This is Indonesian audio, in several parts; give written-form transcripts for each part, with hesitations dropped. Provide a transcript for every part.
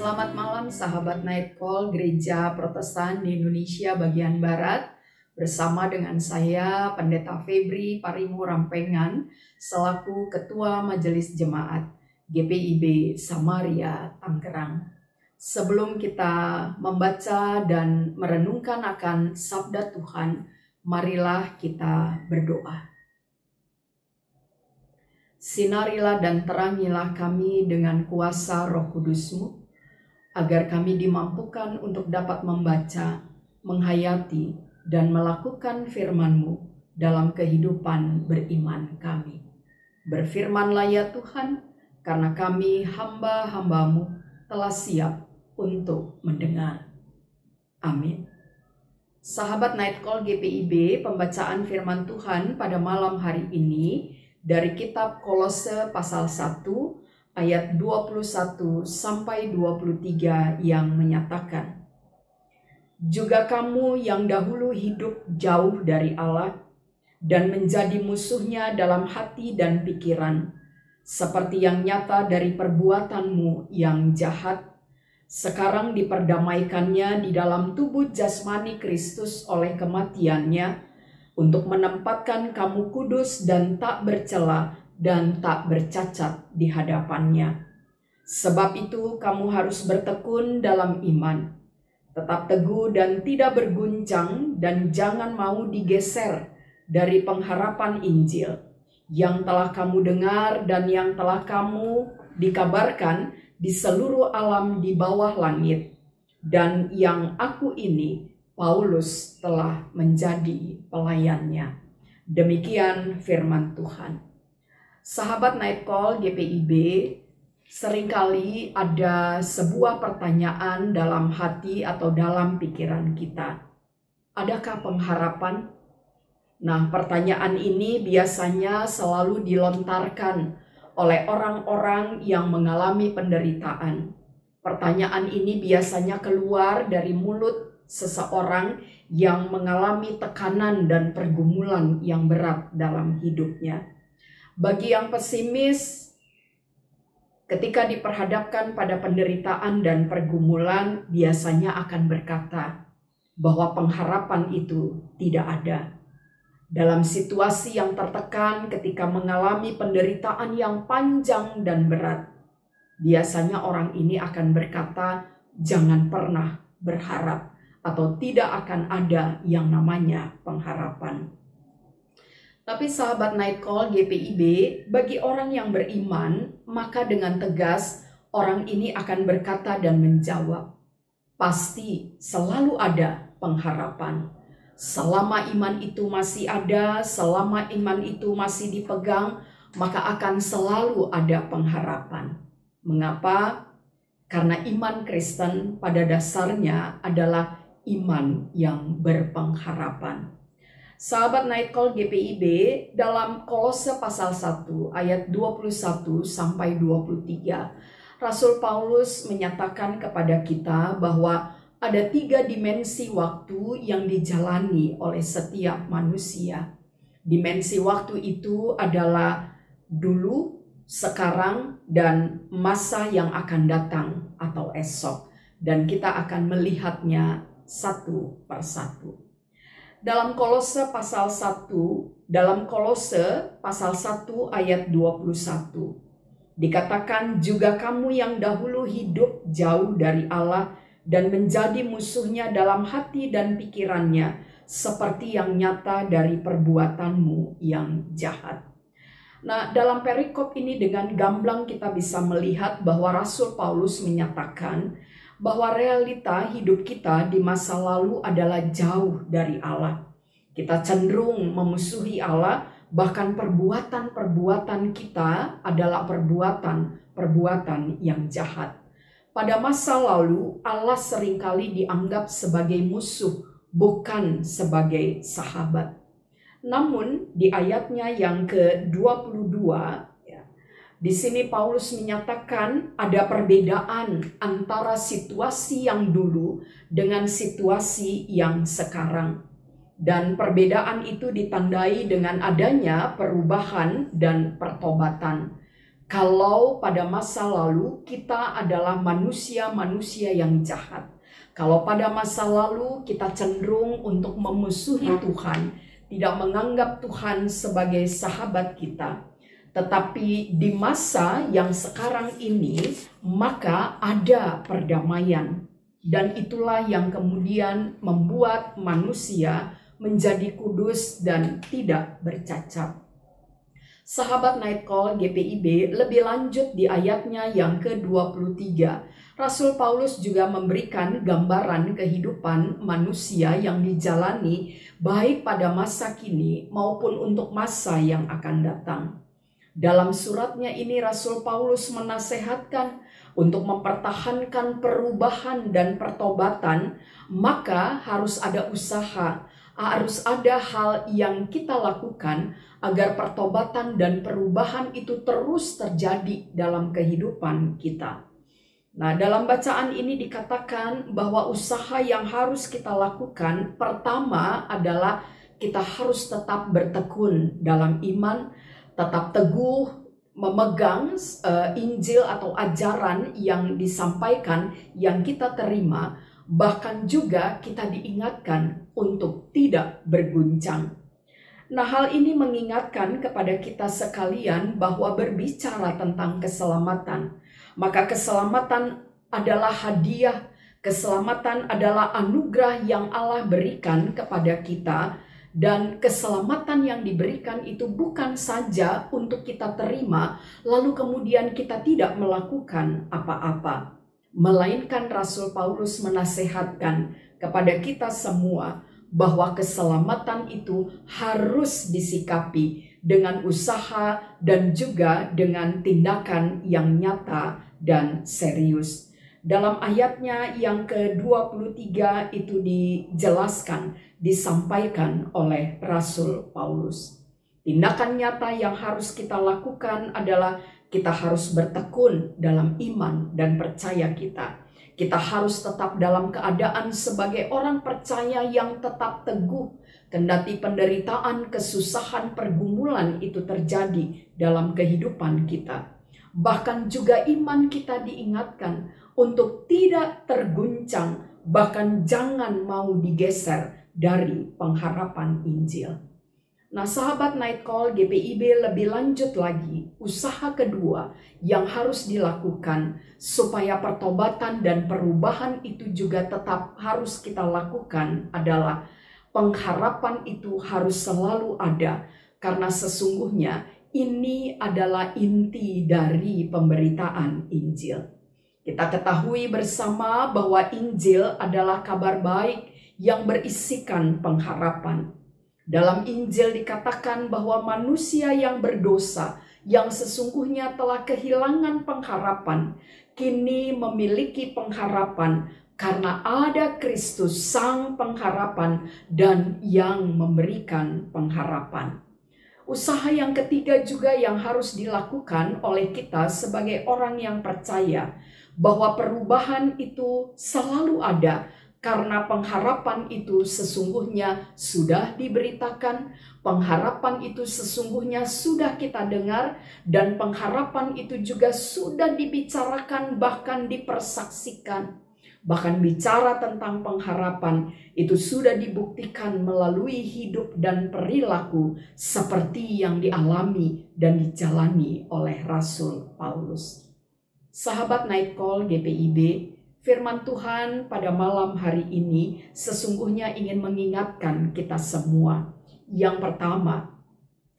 Selamat malam sahabat Night Call Gereja Protestan di Indonesia bagian Barat. Bersama dengan saya Pendeta Febri Parimu Rampengan selaku Ketua Majelis Jemaat GPIB Samaria Tangerang. Sebelum kita membaca dan merenungkan akan sabda Tuhan, marilah kita berdoa. Sinarilah dan terangilah kami dengan kuasa Roh Kudus-Mu, agar kami dimampukan untuk dapat membaca, menghayati, dan melakukan firman-Mu dalam kehidupan beriman kami. Berfirmanlah ya Tuhan, karena kami hamba-hamba-Mu telah siap untuk mendengar. Amin. Sahabat Night Call GPIB, pembacaan firman Tuhan pada malam hari ini dari kitab Kolose pasal 1 ayat 21 sampai 23 yang menyatakan, "Juga kamu yang dahulu hidup jauh dari Allah dan menjadi musuhnya dalam hati dan pikiran, seperti yang nyata dari perbuatanmu yang jahat, sekarang diperdamaikannya di dalam tubuh jasmani Kristus oleh kematiannya, untuk menempatkan kamu kudus dan tak bercela dan tak bercacat di hadapannya. Sebab itu kamu harus bertekun dalam iman, tetap teguh dan tidak berguncang, dan jangan mau digeser dari pengharapan Injil yang telah kamu dengar dan yang telah kamu dikabarkan di seluruh alam di bawah langit, dan yang aku ini, Paulus, telah menjadi pelayannya." Demikian firman Tuhan. Sahabat Night Call GPIB, seringkali ada sebuah pertanyaan dalam hati atau dalam pikiran kita. Adakah pengharapan? Nah, pertanyaan ini biasanya selalu dilontarkan oleh orang-orang yang mengalami penderitaan. Pertanyaan ini biasanya keluar dari mulut seseorang yang mengalami tekanan dan pergumulan yang berat dalam hidupnya. Bagi yang pesimis, ketika diperhadapkan pada penderitaan dan pergumulan, biasanya akan berkata bahwa pengharapan itu tidak ada. Dalam situasi yang tertekan, ketika mengalami penderitaan yang panjang dan berat, biasanya orang ini akan berkata, jangan pernah berharap, atau tidak akan ada yang namanya pengharapan. Tapi sahabat Night Call GPIB, bagi orang yang beriman, maka dengan tegas orang ini akan berkata dan menjawab, pasti selalu ada pengharapan. Selama iman itu masih ada, selama iman itu masih dipegang, maka akan selalu ada pengharapan. Mengapa? Karena iman Kristen pada dasarnya adalah iman yang berpengharapan. Sahabat Night Call GPIB, dalam Kolose pasal 1 ayat 21 sampai 23, Rasul Paulus menyatakan kepada kita bahwa ada 3 dimensi waktu yang dijalani oleh setiap manusia. Dimensi waktu itu adalah dulu, sekarang, dan masa yang akan datang atau esok. Dan kita akan melihatnya satu persatu. Dalam Kolose pasal 1 ayat 21 dikatakan, "Juga kamu yang dahulu hidup jauh dari Allah dan menjadi musuhnya dalam hati dan pikirannya, seperti yang nyata dari perbuatanmu yang jahat." Nah, dalam perikop ini dengan gamblang kita bisa melihat bahwa Rasul Paulus menyatakan bahwa realita hidup kita di masa lalu adalah jauh dari Allah. Kita cenderung memusuhi Allah, bahkan perbuatan-perbuatan kita adalah perbuatan-perbuatan yang jahat. Pada masa lalu, Allah seringkali dianggap sebagai musuh, bukan sebagai sahabat. Namun, di ayatnya yang ke-22, di sini Paulus menyatakan ada perbedaan antara situasi yang dulu dengan situasi yang sekarang. Dan perbedaan itu ditandai dengan adanya perubahan dan pertobatan. Kalau pada masa lalu kita adalah manusia-manusia yang jahat, kalau pada masa lalu kita cenderung untuk memusuhi Tuhan, tidak menganggap Tuhan sebagai sahabat kita, tetapi di masa yang sekarang ini maka ada perdamaian, dan itulah yang kemudian membuat manusia menjadi kudus dan tidak bercacat. Sahabat Night Call GPIB lebih lanjut di ayatnya yang ke-23. Rasul Paulus juga memberikan gambaran kehidupan manusia yang dijalani baik pada masa kini maupun untuk masa yang akan datang. Dalam suratnya ini Rasul Paulus menasehatkan untuk mempertahankan perubahan dan pertobatan, maka harus ada usaha, harus ada hal yang kita lakukan agar pertobatan dan perubahan itu terus terjadi dalam kehidupan kita. Nah, dalam bacaan ini dikatakan bahwa usaha yang harus kita lakukan pertama adalah kita harus tetap bertekun dalam iman, tetap teguh memegang Injil atau ajaran yang disampaikan, yang kita terima, bahkan juga kita diingatkan untuk tidak berguncang. Nah, hal ini mengingatkan kepada kita sekalian bahwa berbicara tentang keselamatan, maka keselamatan adalah hadiah, keselamatan adalah anugerah yang Allah berikan kepada kita, dan keselamatan yang diberikan itu bukan saja untuk kita terima, lalu kemudian kita tidak melakukan apa-apa. Melainkan Rasul Paulus menasehatkan kepada kita semua bahwa keselamatan itu harus disikapi dengan usaha dan juga dengan tindakan yang nyata dan serius. Dalam ayatnya yang ke-23 itu dijelaskan, disampaikan oleh Rasul Paulus. Tindakan nyata yang harus kita lakukan adalah kita harus bertekun dalam iman dan percaya kita. Kita harus tetap dalam keadaan sebagai orang percaya yang tetap teguh, kendati penderitaan, kesusahan, pergumulan itu terjadi dalam kehidupan kita. Bahkan juga iman kita diingatkan untuk tidak terguncang, bahkan jangan mau digeser dari pengharapan Injil. Nah, sahabat Night Call GPIB lebih lanjut lagi, usaha kedua yang harus dilakukan supaya pertobatan dan perubahan itu juga tetap harus kita lakukan adalah pengharapan itu harus selalu ada, karena sesungguhnya ini adalah inti dari pemberitaan Injil. Kita ketahui bersama bahwa Injil adalah kabar baik yang berisikan pengharapan. Dalam Injil dikatakan bahwa manusia yang berdosa, yang sesungguhnya telah kehilangan pengharapan, kini memiliki pengharapan karena ada Kristus Sang Pengharapan dan yang memberikan pengharapan. Usaha yang ketiga juga yang harus dilakukan oleh kita sebagai orang yang percaya bahwa perubahan itu selalu ada, karena pengharapan itu sesungguhnya sudah diberitakan, pengharapan itu sesungguhnya sudah kita dengar, dan pengharapan itu juga sudah dibicarakan, bahkan dipersaksikan. Bahkan bicara tentang pengharapan itu sudah dibuktikan melalui hidup dan perilaku seperti yang dialami dan dijalani oleh Rasul Paulus. Sahabat Night Call GPIB, firman Tuhan pada malam hari ini sesungguhnya ingin mengingatkan kita semua. Yang pertama,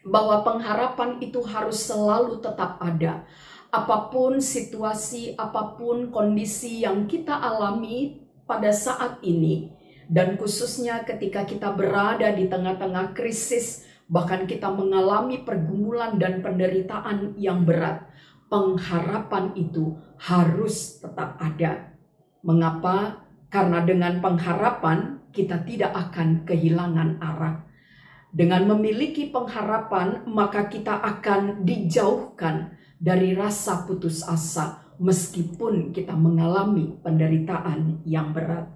bahwa pengharapan itu harus selalu tetap ada. Apapun situasi, apapun kondisi yang kita alami pada saat ini, dan khususnya ketika kita berada di tengah-tengah krisis, bahkan kita mengalami pergumulan dan penderitaan yang berat, pengharapan itu harus tetap ada. Mengapa? Karena dengan pengharapan kita tidak akan kehilangan arah. Dengan memiliki pengharapan, maka kita akan dijauhkan dari rasa putus asa meskipun kita mengalami penderitaan yang berat.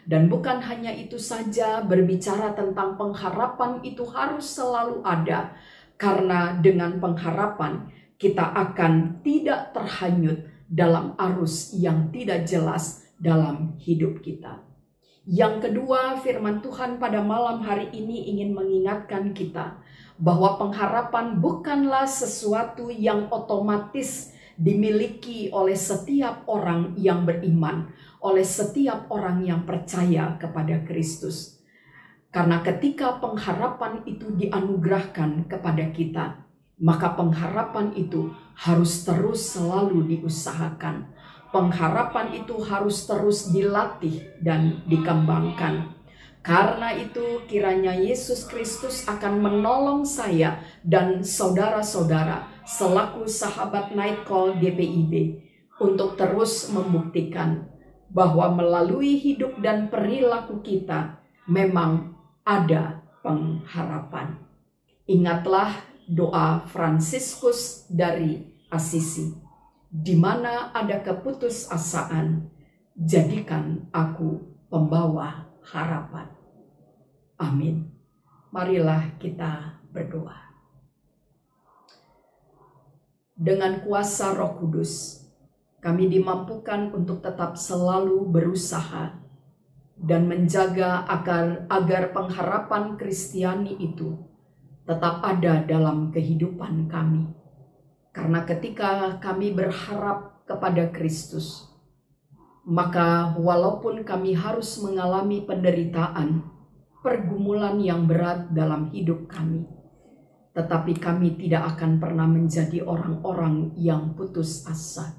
Dan bukan hanya itu saja, berbicara tentang pengharapan itu harus selalu ada, karena dengan pengharapan kita akan tidak terhanyut dalam arus yang tidak jelas dalam hidup kita. Yang kedua, firman Tuhan pada malam hari ini ingin mengingatkan kita bahwa pengharapan bukanlah sesuatu yang otomatis dimiliki oleh setiap orang yang beriman, oleh setiap orang yang percaya kepada Kristus. Karena ketika pengharapan itu dianugerahkan kepada kita, maka pengharapan itu harus terus selalu diusahakan. Pengharapan itu harus terus dilatih dan dikembangkan. Karena itu kiranya Yesus Kristus akan menolong saya dan saudara-saudara selaku sahabat Night Call GPIB untuk terus membuktikan bahwa melalui hidup dan perilaku kita memang ada pengharapan. Ingatlah doa Fransiskus dari Assisi. Di mana ada keputusasaan, jadikan aku pembawa harapan. Amin. Marilah kita berdoa. Dengan kuasa Roh Kudus, kami dimampukan untuk tetap selalu berusaha dan menjaga agar pengharapan Kristiani itu tetap ada dalam kehidupan kami. Karena ketika kami berharap kepada Kristus, maka walaupun kami harus mengalami penderitaan, pergumulan yang berat dalam hidup kami, tetapi kami tidak akan pernah menjadi orang-orang yang putus asa.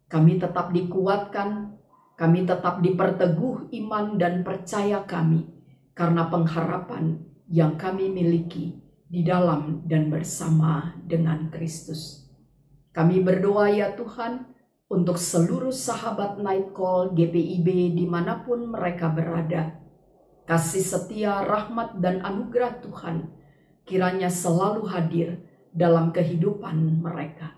Kami tetap dikuatkan, kami tetap diperteguh iman dan percaya kami, karena pengharapan yang kami miliki di dalam dan bersama dengan Kristus. Kami berdoa ya Tuhan untuk seluruh sahabat Night Call GPIB dimanapun mereka berada. Kasih setia, rahmat, dan anugerah Tuhan kiranya selalu hadir dalam kehidupan mereka.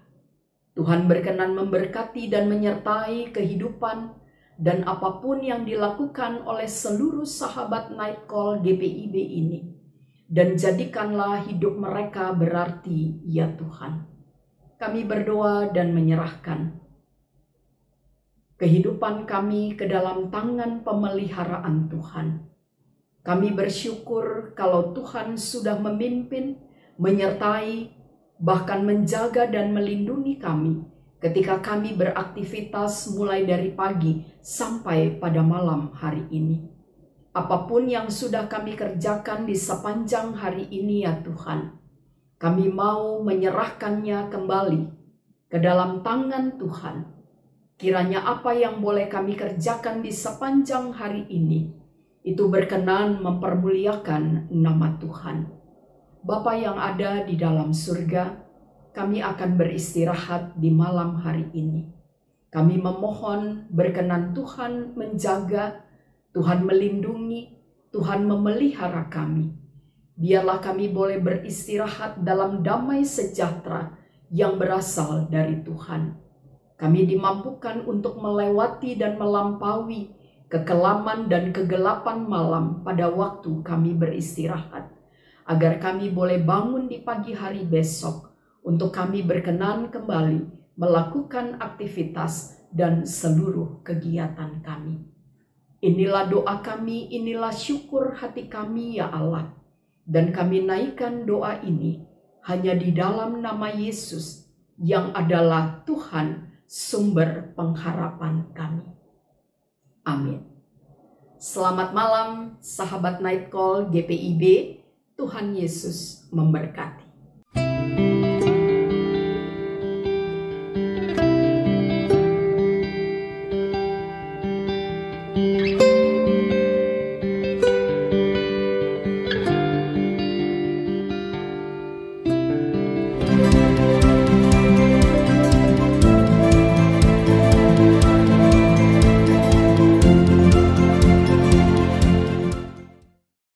Tuhan berkenan memberkati dan menyertai kehidupan dan apapun yang dilakukan oleh seluruh sahabat Night Call GPIB ini. Dan jadikanlah hidup mereka berarti ya Tuhan. Kami berdoa dan menyerahkan kehidupan kami ke dalam tangan pemeliharaan Tuhan. Kami bersyukur kalau Tuhan sudah memimpin, menyertai, bahkan menjaga dan melindungi kami ketika kami beraktivitas mulai dari pagi sampai pada malam hari ini. Apapun yang sudah kami kerjakan di sepanjang hari ini ya Tuhan, kami mau menyerahkannya kembali ke dalam tangan Tuhan. Kiranya apa yang boleh kami kerjakan di sepanjang hari ini, itu berkenan mempermuliakan nama Tuhan. Bapa yang ada di dalam surga, kami akan beristirahat di malam hari ini. Kami memohon berkenan Tuhan menjaga, Tuhan melindungi, Tuhan memelihara kami. Biarlah kami boleh beristirahat dalam damai sejahtera yang berasal dari Tuhan. Kami dimampukan untuk melewati dan melampaui kekelaman dan kegelapan malam pada waktu kami beristirahat, agar kami boleh bangun di pagi hari besok untuk kami berkenan kembali melakukan aktivitas dan seluruh kegiatan kami. Inilah doa kami, inilah syukur hati kami ya Allah. Dan kami naikkan doa ini hanya di dalam nama Yesus yang adalah Tuhan sumber pengharapan kami. Amin. Selamat malam sahabat Night Call GPIB, Tuhan Yesus memberkati.